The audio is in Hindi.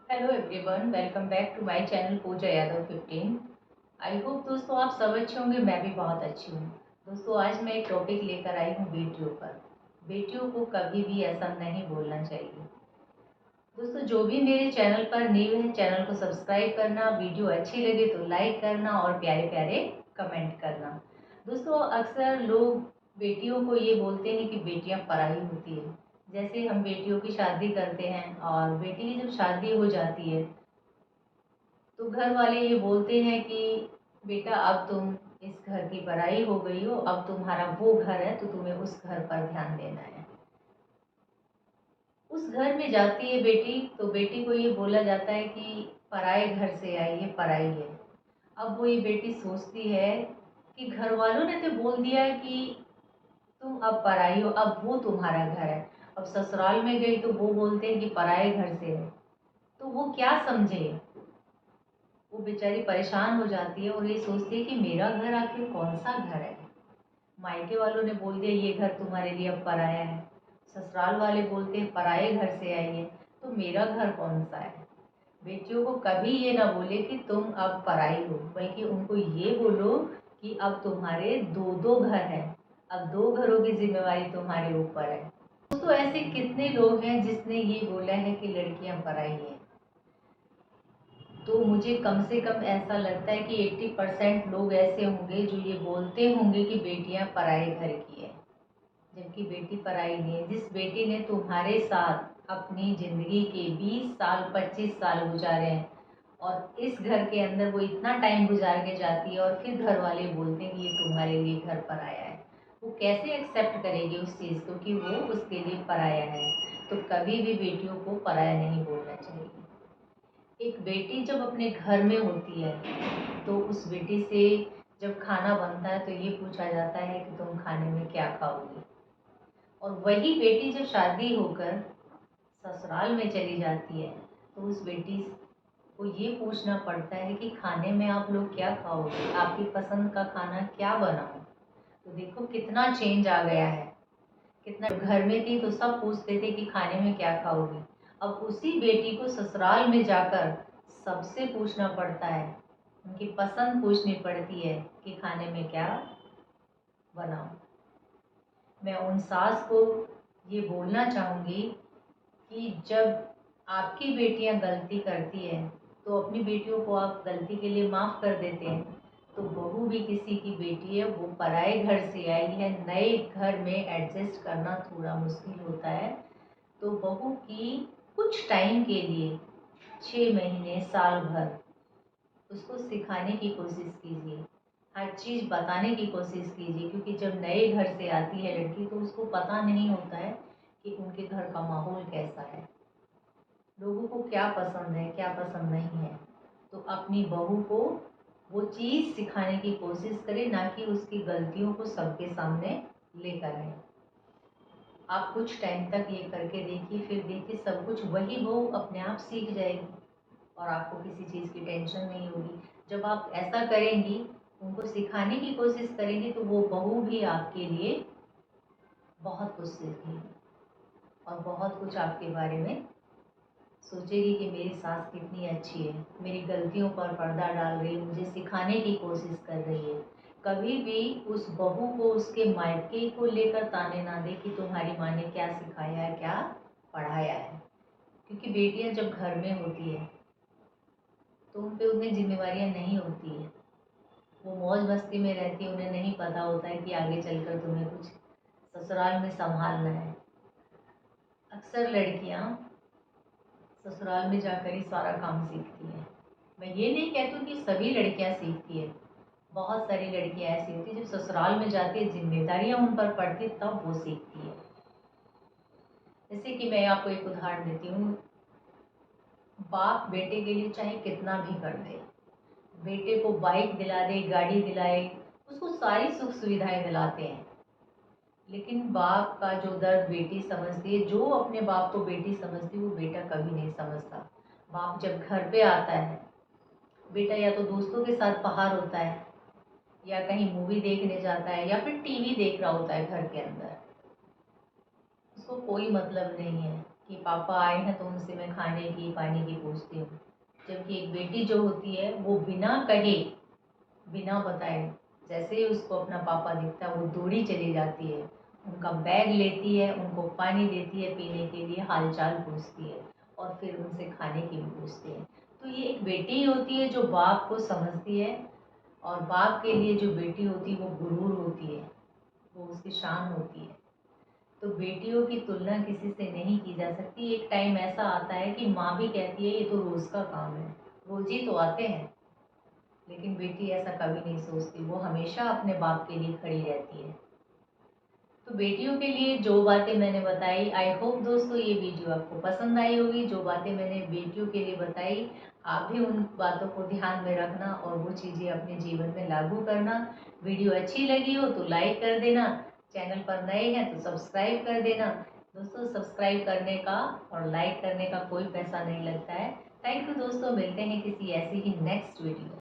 Hello everyone, welcome back to my channel Pooja Yadav 15। I hope दोस्तों आप सब अच्छे होंगे। मैं भी बहुत अच्छी हूँ। दोस्तों आज मैं एक टॉपिक लेकर आई हूँ बेटियों पर। बेटियों को कभी भी ऐसा नहीं बोलना चाहिए। दोस्तों जो भी मेरे चैनल पर न्यू है, चैनल को सब्सक्राइब करना, वीडियो अच्छी लगे तो लाइक करना और प्यारे प्यारे कमेंट करना। दोस्तों अक्सर लोग बेटियों को ये बोलते हैं कि बेटियां पराई होती है। जैसे हम बेटियों की शादी करते हैं और बेटी की जब शादी हो जाती है तो घर वाले ये बोलते हैं कि बेटा अब तुम इस घर की पराई हो गई हो, अब तुम्हारा वो घर है तो तुम्हें उस घर पर ध्यान देना है। उस घर में जाती है बेटी तो बेटी को ये बोला जाता है कि पराए घर से आई है, पराई है। अब वो ये बेटी सोचती है कि घर वालों ने तो बोल दिया है कि तुम अब पराई हो, अब वो तुम्हारा घर है। अब ससुराल में गई तो वो बोलते हैं कि पराए घर से है, तो वो क्या समझे। वो बेचारी परेशान हो जाती है और ये सोचती है कि मेरा घर आखिर कौन सा घर है। मायके वालों ने बोल दिया ये घर तुम्हारे लिए अब पराया है, ससुराल वाले बोलते हैं पराए घर से आई है, तो मेरा घर कौन सा है। बेटियों को कभी ये ना बोले कि तुम अब पराई हो, बल्कि उनको ये बोलो कि अब तुम्हारे दो दो घर हैं, अब दो घरों की जिम्मेवारी तुम्हारे ऊपर है। दोस्तों ऐसे कितने लोग हैं जिसने ये बोला है कि लड़कियां पराई हैं। तो मुझे कम से कम ऐसा लगता है कि 80% लोग ऐसे होंगे जो ये बोलते होंगे कि बेटियां पराए घर की है, जबकि बेटी पराई नहीं है। जिस बेटी ने तुम्हारे साथ अपनी ज़िंदगी के 20 साल 25 साल गुजारे हैं और इस घर के अंदर वो इतना टाइम गुजार के जाती है और फिर घर वाले बोलते हैं कि ये तुम्हारे लिए घर पर आया है, वो कैसे एक्सेप्ट करेगी उस चीज़ को कि वो उसके लिए पराया है। तो कभी भी बेटियों को पराया नहीं बोलना चाहिए। एक बेटी जब अपने घर में होती है तो उस बेटी से जब खाना बनता है तो ये पूछा जाता है कि तुम खाने में क्या खाओगी। और वही बेटी जब शादी होकर ससुराल में चली जाती है तो उस बेटी को ये पूछना पड़ता है कि खाने में आप लोग क्या खाओगे, आपकी पसंद का खाना क्या बनाऊं। तो देखो कितना चेंज आ गया है। कितना घर में थी तो सब पूछते थे कि खाने में क्या खाओगी, अब उसी बेटी को ससुराल में जाकर सबसे पूछना पड़ता है, उनकी पसंद पूछनी पड़ती है कि खाने में क्या बनाऊं। मैं उन सास को ये बोलना चाहूँगी कि जब आपकी बेटियां गलती करती हैं तो अपनी बेटियों को आप गलती के लिए माफ़ कर देते हैं, तो बहू भी किसी की बेटी है, वो पराए घर से आई है, नए घर में एडजस्ट करना थोड़ा मुश्किल होता है। तो बहू की कुछ टाइम के लिए 6 महीने साल भर उसको सिखाने की कोशिश कीजिए, हर चीज़ बताने की कोशिश कीजिए, क्योंकि जब नए घर से आती है लड़की तो उसको पता नहीं होता है कि उनके घर का माहौल कैसा है, लोगों को क्या पसंद है क्या पसंद नहीं है। तो अपनी बहू को वो चीज़ सिखाने की कोशिश करें, ना कि उसकी गलतियों को सबके सामने लेकर आए। आप कुछ टाइम तक ये करके देखिए, फिर देखिए सब कुछ वही बहू अपने आप सीख जाएगी और आपको किसी चीज़ की टेंशन नहीं होगी। जब आप ऐसा करेंगी, उनको सिखाने की कोशिश करेंगी, तो वो बहू भी आपके लिए बहुत कुछ सीखेगी और बहुत कुछ आपके बारे में सोचेगी कि मेरी सास कितनी अच्छी है, मेरी गलतियों पर पर्दा डाल रही है, मुझे सिखाने की कोशिश कर रही है। कभी भी उस बहू को उसके मायके को लेकर ताने ना दे कि तुम्हारी माँ ने क्या सिखाया है क्या पढ़ाया है, क्योंकि बेटियां जब घर में होती है तो उन पे उतनी जिम्मेवारियां नहीं होती है, वो मौज मस्ती में रहती है, उन्हें नहीं पता होता है कि आगे चलकर तुम्हें कुछ ससुराल में संभालना है। अक्सर लड़कियां ससुराल में जाकर ही सारा काम सीखती हैं। मैं ये नहीं कहती हूँ कि सभी लड़कियां सीखती है, बहुत सारी लड़कियां ऐसी होती है जब ससुराल में जाती है जिम्मेदारियां उन पर पड़ती तब वो सीखती है। जैसे कि मैं आपको एक उदाहरण देती हूँ, बाप बेटे के लिए चाहे कितना भी कर दे, बेटे को बाइक दिला दे, गाड़ी दिलाए, उसको सारी सुख सुविधाएं दिलाते हैं, लेकिन बाप का जो दर्द बेटी समझती है, जो अपने बाप को बेटी समझती है वो बेटा कभी नहीं समझता। बाप जब घर पे आता है, बेटा या तो दोस्तों के साथ बाहर होता है या कहीं मूवी देखने जाता है या फिर टीवी देख रहा होता है घर के अंदर, उसको कोई मतलब नहीं है कि पापा आए हैं तो उनसे मैं खाने की पानी की पूछती हूँ। जबकि एक बेटी जो होती है वो बिना कहे बिना बताए जैसे ही उसको अपना पापा दिखता है वो दौड़ी चली जाती है, उनका बैग लेती है, उनको पानी देती है पीने के लिए, हालचाल पूछती है और फिर उनसे खाने की भी पूछती है। तो ये एक बेटी ही होती है जो बाप को समझती है, और बाप के लिए जो बेटी होती है वो गुरूर होती है, वो उसकी शान होती है। तो बेटियों की तुलना किसी से नहीं की जा सकती। एक टाइम ऐसा आता है कि माँ भी कहती है ये तो रोज़ का काम है, रोज ही तो आते हैं, लेकिन बेटी ऐसा कभी नहीं सोचती, वो हमेशा अपने बाप के लिए खड़ी रहती है। तो बेटियों के लिए जो बातें मैंने बताई, आई होप दोस्तों ये वीडियो आपको पसंद आई होगी। जो बातें मैंने बेटियों के लिए बताई, आप भी उन बातों को ध्यान में रखना और वो चीज़ें अपने जीवन में लागू करना। वीडियो अच्छी लगी हो तो लाइक कर देना, चैनल पर नए हैं तो सब्सक्राइब कर देना। दोस्तों सब्सक्राइब करने का और लाइक करने का कोई पैसा नहीं लगता है। थैंक यू दोस्तों, मिलते हैं किसी ऐसी ही नेक्स्ट वीडियो।